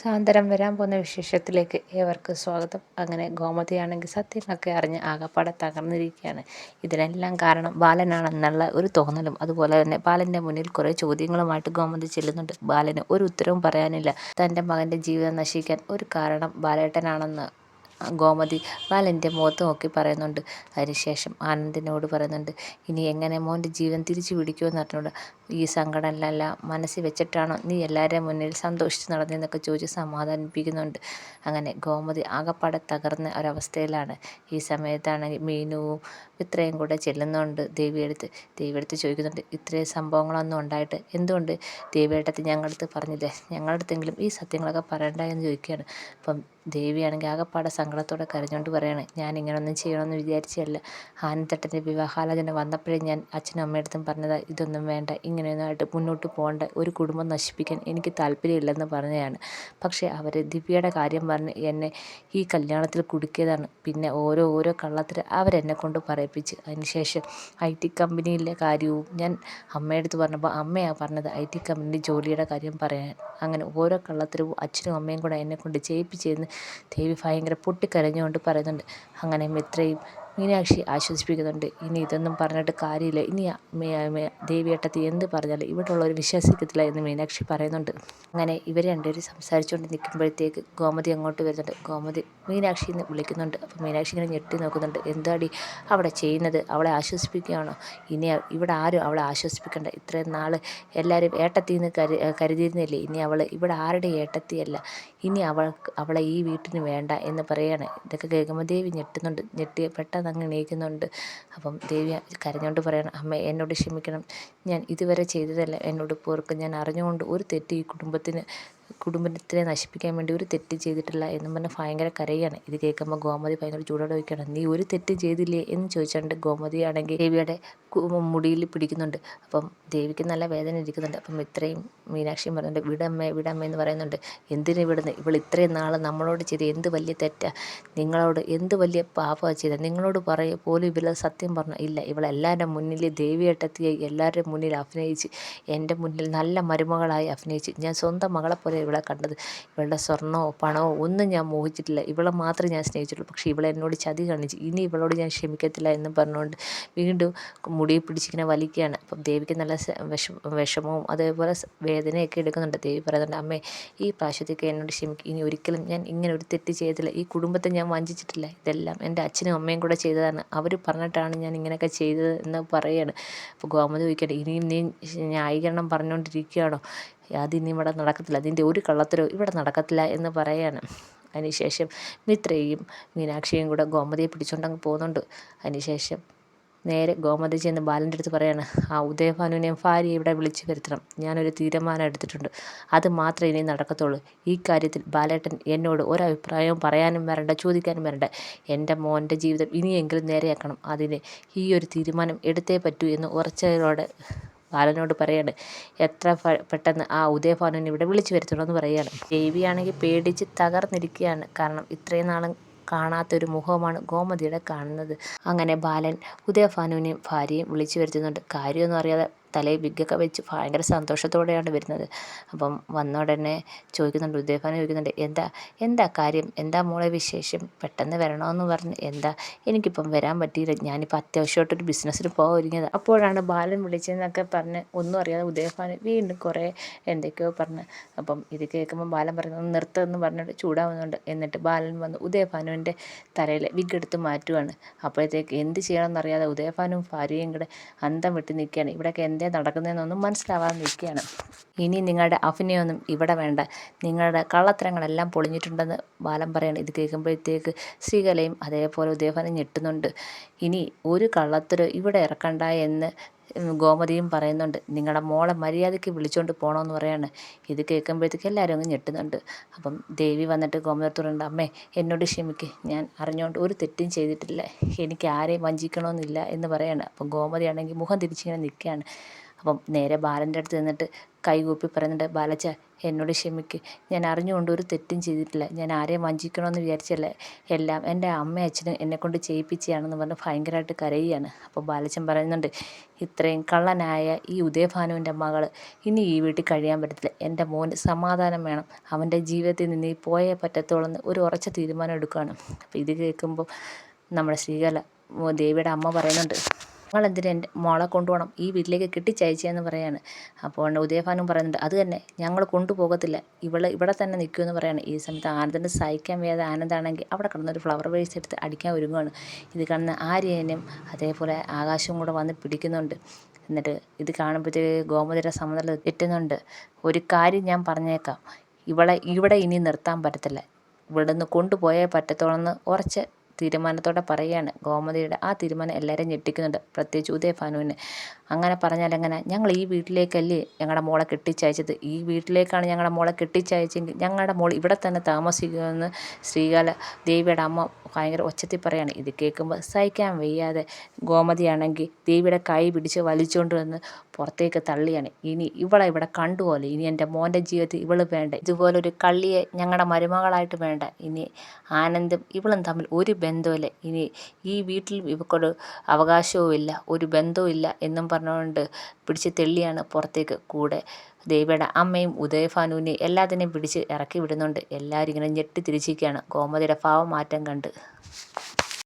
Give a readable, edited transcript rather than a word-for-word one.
സാന്ത്വനം വരാൻ പോകുന്ന വിശേഷത്തിലേക്ക് ഏവർക്കും സ്വാഗതം. അങ്ങനെ ഗോമതിയാണെങ്കിൽ സത്യങ്ങളൊക്കെ അറിഞ്ഞ് ആകപ്പാടെ തകർന്നിരിക്കുകയാണ്. ഇതിനെല്ലാം കാരണം ബാലനാണെന്നുള്ള ഒരു തോന്നലും അതുപോലെ തന്നെ ബാലൻ്റെ മുന്നിൽ കുറേ ചോദ്യങ്ങളുമായിട്ട് ഗോമതി ചെല്ലുന്നുണ്ട്. ബാലന് ഒരു ഉത്തരവും പറയാനില്ല. തൻ്റെ മകൻ്റെ ജീവിതം നശിക്കാൻ ഒരു കാരണം ബാലേട്ടനാണെന്ന് ഗോമതി ബാലൻ്റെ മുഖത്ത് നോക്കി പറയുന്നുണ്ട്. അതിനുശേഷം ആനന്ദിനോട് പറയുന്നുണ്ട്, ഇനി എങ്ങനെ മോൻ്റെ ജീവൻ തിരിച്ചു പിടിക്കുമെന്ന് അറിഞ്ഞൂടാ. ഈ സങ്കടമെല്ലാം മനസ്സിൽ വെച്ചിട്ടാണോ നീ എല്ലാവരുടെയും മുന്നിൽ സന്തോഷിച്ച് നടന്നതെന്നൊക്കെ ചോദിച്ച് സമാധാനിപ്പിക്കുന്നുണ്ട്. അങ്ങനെ ഗോമതി ആകപ്പാടെ തകർന്ന ഒരവസ്ഥയിലാണ്. ഈ സമയത്താണെങ്കിൽ മീനുവും ഇത്രയും കൂടെ ചെല്ലുന്നുണ്ട് ദേവിയെടുത്ത് ചോദിക്കുന്നുണ്ട്, ഇത്രയും സംഭവങ്ങളൊന്നും ഉണ്ടായിട്ട് എന്തുകൊണ്ട് ദേവിയേട്ടത്തി ഞങ്ങളടുത്ത് പറഞ്ഞില്ലേ, ഞങ്ങളടുത്തെങ്കിലും ഈ സത്യങ്ങളൊക്കെ പറയണ്ട എന്ന് ചോദിക്കുകയാണ്. അപ്പം ദേവിയാണെങ്കിൽ ആകപ്പാടെ സങ്കടത്തോടെ കരഞ്ഞുകൊണ്ട് പറയാണ്, ഞാൻ ഇങ്ങനൊന്നും ചെയ്യണമെന്ന് വിചാരിച്ചതല്ല. ആനന്ദേട്ടൻ്റെ വിവാഹാലോചന വന്നപ്പോഴേ ഞാൻ അച്ഛനും അമ്മയടുത്തും പറഞ്ഞതാ, ഇതൊന്നും വേണ്ട, ഇങ്ങനെയൊന്നുമായിട്ട് മുന്നോട്ട് പോകേണ്ട, ഒരു കുടുംബം നശിപ്പിക്കാൻ എനിക്ക് താല്പര്യമില്ലെന്ന് പറഞ്ഞതാണ്. പക്ഷേ അവർ ദിവ്യയുടെ കാര്യം പറഞ്ഞ് എന്നെ ഈ കല്യാണത്തിൽ കുടുക്കിയതാണ്. പിന്നെ ഓരോ കള്ളത്തിൽ അവരെന്നെ കൊണ്ട് പറയിപ്പിച്ച്. അതിനുശേഷം IT കമ്പനിയിലെ കാര്യവും ഞാൻ അമ്മയടുത്ത് പറഞ്ഞപ്പോൾ അമ്മയാണ് പറഞ്ഞത് IT കമ്പനിയിൽ ജോലിയുടെ കാര്യം പറയാൻ. അങ്ങനെ ഓരോ കള്ളത്തരവും അച്ഛനും അമ്മയും കൂടെ എന്നെ കൊണ്ട് ചെയ്യിപ്പിച്ചതെന്ന് ദേവി ഭയങ്കര പൊട്ടിക്കരഞ്ഞുകൊണ്ട് പറയുന്നുണ്ട്. അങ്ങനെ മിത്രയും മീനാക്ഷി ആശ്വസിപ്പിക്കുന്നുണ്ട്, ഇനി ഇതൊന്നും പറഞ്ഞിട്ട് കാര്യമില്ല, ഇനി ദേവിയേട്ടത്തി എന്ത് പറഞ്ഞാലും ഇവിടെ ഉള്ളവർ വിശ്വസിക്കത്തില്ല എന്ന് മീനാക്ഷി പറയുന്നുണ്ട്. അങ്ങനെ ഇവർ രണ്ടുപേരും സംസാരിച്ചുകൊണ്ട് നിൽക്കുമ്പോഴത്തേക്ക് ഗോമതി അങ്ങോട്ട് വരുന്നുണ്ട്. ഗോമതി മീനാക്ഷി എന്ന് വിളിക്കുന്നുണ്ട്. അപ്പോൾ മീനാക്ഷി ഇങ്ങനെ ഞെട്ടി നോക്കുന്നുണ്ട്. എന്താടി അവിടെ ചെയ്യുന്നത്, അവളെ ആശ്വസിപ്പിക്കുകയാണോ? ഇനി ഇവിടെ ആരും അവളെ ആശ്വസിപ്പിക്കണ്ട. ഇത്രയും നാൾ എല്ലാവരും ഏട്ടത്തിന്ന് കരുതിയിരുന്നില്ലേ, ഇനി അവൾ ഇവിടെ ആരുടെ ഏട്ടത്തിയല്ല, ഇനി അവളെ ഈ വീട്ടിന് വേണ്ട എന്ന് പറയാണ്. ഇതൊക്കെ കേൾക്കുമ്പോൾ ദേവി ഞെട്ടി പെട്ടെന്ന് അങ്ങ് എണീക്കുന്നുണ്ട്. അപ്പം ദേവി കരഞ്ഞുകൊണ്ട് പറയണം, അമ്മ എന്നോട് ക്ഷമിക്കണം, ഞാൻ ഇതുവരെ ചെയ്തതല്ല എന്നോട് പൊറുക്കും, ഞാൻ അറിഞ്ഞുകൊണ്ട് ഒരു തെറ്റ് ഈ കുടുംബത്തിനെ നശിപ്പിക്കാൻ വേണ്ടി ഒരു തെറ്റ് ചെയ്തിട്ടില്ല എന്നും പറഞ്ഞ് ഭയങ്കര കരയാണ്. ഇത് കേൾക്കുമ്പോൾ ഗോമതി ഭയങ്കര ചൂടോടെ ചോദിക്കണം, നീ ഒരു തെറ്റും ചെയ്തില്ലേ എന്ന് ചോദിച്ചുകൊണ്ട് ഗോമതിയാണെങ്കിൽ ദേവിയുടെ മുടിയിൽ പിടിക്കുന്നുണ്ട്. അപ്പം ദേവിക്ക് നല്ല വേദന ഇരിക്കുന്നുണ്ട്. അപ്പം ഇത്രയും മീനാക്ഷിയും പറയുന്നുണ്ട്, വിടമ്മേ എന്ന് പറയുന്നുണ്ട്. എന്തിനു വിടുന്നത്, ഇവൾ ഇത്രയും നാൾ നമ്മളോട് ചെയ്ത് എന്ത് വലിയ തെറ്റാണ്, നിങ്ങളോട് എന്ത് വലിയ പാപമാണ് ചെയ്തത്, നിങ്ങളോട് പോലും ഇവൾ സത്യം പറഞ്ഞു ഇല്ല, ഇവളെല്ലാവരുടെ മുന്നിൽ ദേവിയേട്ടത്തിയായി എല്ലാവരുടെയും മുന്നിൽ അഭിനയിച്ച്, എൻ്റെ മുന്നിൽ നല്ല മരുമകളായി അഭിനയിച്ച്, ഞാൻ സ്വന്തം മകളെ പോലെ ഇവളെ കണ്ടത്, ഇവളുടെ സ്വർണ്ണമോ പണമോ ഒന്നും ഞാൻ മോഹിച്ചിട്ടില്ല, ഇവളെ മാത്രമേ ഞാൻ സ്നേഹിച്ചിട്ടുള്ളൂ. പക്ഷേ ഇവളെ എന്നോട് ചതി കാണിച്ച്, ഇനി ഇവളോട് ഞാൻ ക്ഷമിക്കത്തില്ല എന്ന് പറഞ്ഞുകൊണ്ട് വീണ്ടും മുടി പിടിച്ചിങ്ങനെ വലിക്കുകയാണ്. അപ്പം ദേവിക്ക് നല്ല വിഷമവും അതേപോലെ വേദനയൊക്കെ എടുക്കുന്നുണ്ട്. ദേവി പറയുന്നുണ്ട്, അമ്മേ ഈ പ്രാവശ്യത്തേക്ക് എന്നോട് ക്ഷമിക്കും, ഇനി ഒരിക്കലും ഞാൻ ഇങ്ങനെ ഒരു തെറ്റ് ചെയ്തില്ല, ഈ കുടുംബത്തെ ഞാൻ വഞ്ചിച്ചിട്ടില്ല, ഇതെല്ലാം എൻ്റെ അച്ഛനും അമ്മയും കൂടെ ചെയ്തതാണ്, അവർ പറഞ്ഞിട്ടാണ് ഞാൻ ഇങ്ങനെയൊക്കെ ചെയ്തത് എന്ന് പറയുകയാണ്. അപ്പോൾ ഗോമതി ചോദിക്കട്ടെ, ഇനിയും നീ ന്യായീകരണം പറഞ്ഞുകൊണ്ടിരിക്കുകയാണോ, അതിനി ഇവിടെ നടക്കത്തില്ല, അതിൻ്റെ ഒരു കള്ളത്തരവും ഇവിടെ നടക്കത്തില്ല എന്ന് പറയുകയാണ്. അതിനുശേഷം മിത്രയും മീനാക്ഷിയും കൂടെ ഗോമതിയെ പിടിച്ചുകൊണ്ടങ്ങ് പോകുന്നുണ്ട്. അതിനുശേഷം നേരെ ഗോമതി ചെന്ന് ബാലൻ്റെ അടുത്ത് പറയാണ്, ആ ഉദയഭാനുവിനെയും ഭാര്യയെ ഇവിടെ വിളിച്ചു വരുത്തണം, ഞാനൊരു തീരുമാനം എടുത്തിട്ടുണ്ട്, അത് മാത്രമേ ഇനി നടക്കത്തുള്ളൂ. ഈ കാര്യത്തിൽ ബാലേട്ടൻ എന്നോട് ഒരഭിപ്രായവും പറയാനും വരണ്ട, ചോദിക്കാനും വരണ്ട, എൻ്റെ മോൻ്റെ ജീവിതം ഇനിയെങ്കിലും നേരെയാക്കണം, അതിന് ഈ ഒരു തീരുമാനം എടുത്തേ പറ്റൂ എന്ന് ഉറച്ചതോടെ ബാലനോട് പറയാണ്. എത്ര പെട്ടെന്ന് ആ ഉദയഭാനുവിനെ ഇവിടെ വിളിച്ചു വരുത്തണമെന്ന് പറയുകയാണ്. ദേവിയാണെങ്കിൽ പേടിച്ച് തകർന്നിരിക്കുകയാണ്. കാരണം ഇത്രയും നാളും കാണാത്തൊരു മുഖമാണ് ഗോമതിയുടെ കാണുന്നത്. അങ്ങനെ ബാലൻ ഉദയഭാനുവിനെയും ഭാര്യയും വിളിച്ചു വരുത്തുന്നുണ്ട്. കാര്യമൊന്നും അറിയാതെ തലയിൽ വിഗ്ഗൊക്കെ വെച്ച് ഭയങ്കര സന്തോഷത്തോടെയാണ് വരുന്നത്. അപ്പം വന്ന ഉടനെ ചോദിക്കുന്നുണ്ട്, ഉദയഭാനു ചോദിക്കുന്നുണ്ട്, എന്താ കാര്യം, എന്താ മോളെ വിശേഷം, പെട്ടെന്ന് വരണമെന്ന് പറഞ്ഞ്, എനിക്കിപ്പം വരാൻ പറ്റിയില്ല, ഞാനിപ്പോൾ അത്യാവശ്യമായിട്ടൊരു ബിസിനസ്സിന് പോകാൻ ഒരുങ്ങിയത്. അപ്പോഴാണ് ബാലൻ വിളിച്ചതെന്നൊക്കെ പറഞ്ഞ് ഒന്നും അറിയാതെ ഉദയഭാനു വീണ്ടും കുറേ എന്തൊക്കെയോ പറഞ്ഞ്. അപ്പം ഇത് കേൾക്കുമ്പോൾ ബാലൻ പറയുന്നത് നിർത്തുമെന്ന് പറഞ്ഞിട്ട് ചൂടാവുന്നുണ്ട്. എന്നിട്ട് ബാലൻ വന്ന് ഉദയഭാനുവിൻ്റെ തലയിൽ വിഗ്ഗെടുത്ത് മാറ്റുവാണ്. അപ്പോഴത്തേക്ക് എന്ത് ചെയ്യണമെന്നറിയാതെ ഉദയഭാനുവും ഭാര്യയും കൂടെ അന്തം വിട്ട് നിൽക്കുകയാണ്. ഇവിടെയൊക്കെ എന്തേ നടക്കുന്നതെന്നൊന്നും മനസ്സിലാവാതെ നിൽക്കുകയാണ്. ഇനി നിങ്ങളുടെ അഭിനയമൊന്നും ഇവിടെ വേണ്ട, നിങ്ങളുടെ കള്ളത്തരങ്ങളെല്ലാം പൊളിഞ്ഞിട്ടുണ്ടെന്ന് ബാലൻ പറയാണ്. ഇത് കേൾക്കുമ്പോഴത്തേക്ക് ശ്രീകലയും അതേപോലെ ഉദയഭാനും ഞെട്ടുന്നുണ്ട്. ഇനി ഒരു കള്ളത്തരം ഇവിടെ ഇറക്കണ്ട എന്ന് ഗോമതിയും പറയുന്നുണ്ട്. നിങ്ങളുടെ മോളെ മര്യാദയ്ക്ക് വിളിച്ചുകൊണ്ട് പോകണമെന്ന് പറയാണ്. ഇത് കേൾക്കുമ്പോഴത്തേക്ക് എല്ലാവരും അങ്ങ് ഞെട്ടുന്നുണ്ട്. അപ്പം ദേവി വന്നിട്ട് ഗോമതിയോട് പറയുന്നുണ്ട്, അമ്മേ എന്നോട് ക്ഷമിക്ക്, ഞാൻ അറിഞ്ഞുകൊണ്ട് ഒരു തെറ്റും ചെയ്തിട്ടില്ല, എനിക്ക് ആരെയും വഞ്ചിക്കണമെന്നില്ല എന്ന് പറയാണ്. അപ്പം ഗോമതിയാണെങ്കിൽ മുഖം തിരിച്ചിങ്ങനെ നിൽക്കുകയാണ്. അപ്പം നേരെ ബാലൻ്റെ അടുത്ത് നിന്നിട്ട് കൈകൂപ്പി പറയുന്നുണ്ട്, ബാലച്ച എന്നോട് ക്ഷമിക്ക്, ഞാൻ അറിഞ്ഞുകൊണ്ട് ഒരു തെറ്റും ചെയ്തിട്ടില്ല, ഞാൻ ആരെയും വഞ്ചിക്കണമെന്ന് വിചാരിച്ചല്ല, എല്ലാം എൻ്റെ അമ്മയും അച്ഛനും എന്നെക്കൊണ്ട് ചെയ്യിപ്പിച്ചതാണെന്ന് പറഞ്ഞ് ഭയങ്കരമായിട്ട് കരയുകയാണ്. അപ്പോൾ ബാലച്ചൻ പറയുന്നുണ്ട്, ഇത്രയും കള്ളനായ ഈ ഉദയഭാനുവിൻ്റെ മകൾ ഇനി ഈ വീട്ടിൽ കഴിയാൻ പറ്റത്തില്ല, എൻ്റെ മോന് സമാധാനം വേണം, അവൻ്റെ ജീവിതത്തിൽ നിന്ന് ഈ പോയേ പറ്റത്തുള്ളൂ എന്ന് ഒരു ഉറച്ച തീരുമാനം എടുക്കുകയാണ്. അപ്പോൾ ഇത് കേൾക്കുമ്പോൾ നമ്മുടെ ശ്രീകല ദേവിയുടെ അമ്മ പറയുന്നുണ്ട്, ഞങ്ങളെന്തിനാ എൻ്റെ മോളെ കൊണ്ടുപോകണം, ഈ വീട്ടിലേക്ക് കെട്ടിച്ചയച്ചതെന്ന് പറയാണ്. അപ്പോൾ ഉദയഭാനും പറയുന്നുണ്ട്, അത് തന്നെ ഞങ്ങൾ കൊണ്ടുപോകത്തില്ല, ഇവിടെ തന്നെ നിൽക്കുമെന്ന് പറയാണ്. ഈ സമയത്ത് ആനന്ദിന് സഹിക്കാൻ വയ്യാതെ ആനന്ദാണെങ്കിൽ അവിടെ കിടന്നൊരു ഫ്ലവർ വേസ് എടുത്ത് അടിക്കാൻ ഒരുങ്ങുകയാണ്. ഇത് കാണുന്ന ആര്യനും അതേപോലെ ആകാശവും കൂടെ വന്ന് പിടിക്കുന്നുണ്ട്. എന്നിട്ട് ഇത് കാണുമ്പോഴത്തേക്ക് ഗോമതിയുടെ സമനില തെറ്റുന്നുണ്ട്. ഒരു കാര്യം ഞാൻ പറഞ്ഞേക്കാം, ഇവിടെ ഇനി നിർത്താൻ പറ്റത്തില്ല, ഇവിടെ നിന്ന് കൊണ്ടുപോയേ പറ്റത്തുള്ളൂ ഉറച്ച തീരുമാനത്തോടെ പറയുകയാണ്. ഗോമതിയുടെ ആ തീരുമാനം എല്ലാവരെയും ഞെട്ടിക്കുന്നുണ്ട്, പ്രത്യേകിച്ച് ഉദയഭാനുവിനെ. അങ്ങനെ പറഞ്ഞാൽ എങ്ങനെ, ഞങ്ങൾ ഈ വീട്ടിലേക്കല്ലേ ഞങ്ങളുടെ മോളെ കെട്ടിച്ചയച്ചത്, ഈ വീട്ടിലേക്കാണ് ഞങ്ങളുടെ മോളെ കെട്ടിച്ചയച്ചെങ്കിൽ ഞങ്ങളുടെ മോൾ ഇവിടെ തന്നെ താമസിക്കുമെന്ന് ശ്രീകല ദേവിയുടെ അമ്മ ഭയങ്കര ഒച്ചത്തിൽ പറയാണ്. ഇത് കേൾക്കുമ്പോൾ സഹിക്കാൻ വയ്യാതെ ഗോമതിയാണെങ്കിൽ ദേവിയുടെ കൈ പിടിച്ച് വലിച്ചുകൊണ്ട് വന്ന് പുറത്തേക്ക് തള്ളിയാണ്. ഇനി ഇവിടെ കണ്ടുപോലെ, ഇനി എൻ്റെ മോൻ്റെ ജീവിതത്തിൽ ഇവള് വേണ്ട, ഇതുപോലൊരു കള്ളിയെ ഞങ്ങളുടെ മരുമകളായിട്ട് വേണ്ട, ഇനി ആനന്ദും ഇവളും തമ്മിൽ ഒരു ബന്ധവുമില്ല, ഇനി ഈ വീട്ടിൽ ഇവക്കൊരു അവകാശവും ഇല്ല, ഒരു ബന്ധവും ഇല്ല എന്നും പറഞ്ഞുകൊണ്ട് പിടിച്ച് തെള്ളിയാണ് പുറത്തേക്ക്. കൂടെ ദേവിയുടെ അമ്മയും ഉദയഭാനുവിനെയും എല്ലാത്തിനെയും പിടിച്ച് ഇറക്കി വിടുന്നുണ്ട്. എല്ലാവരും ഇങ്ങനെ ഞെട്ടി തിരിച്ചിരിക്കുകയാണ് ഗോമതിയുടെ ഭാവമാറ്റം കണ്ട്.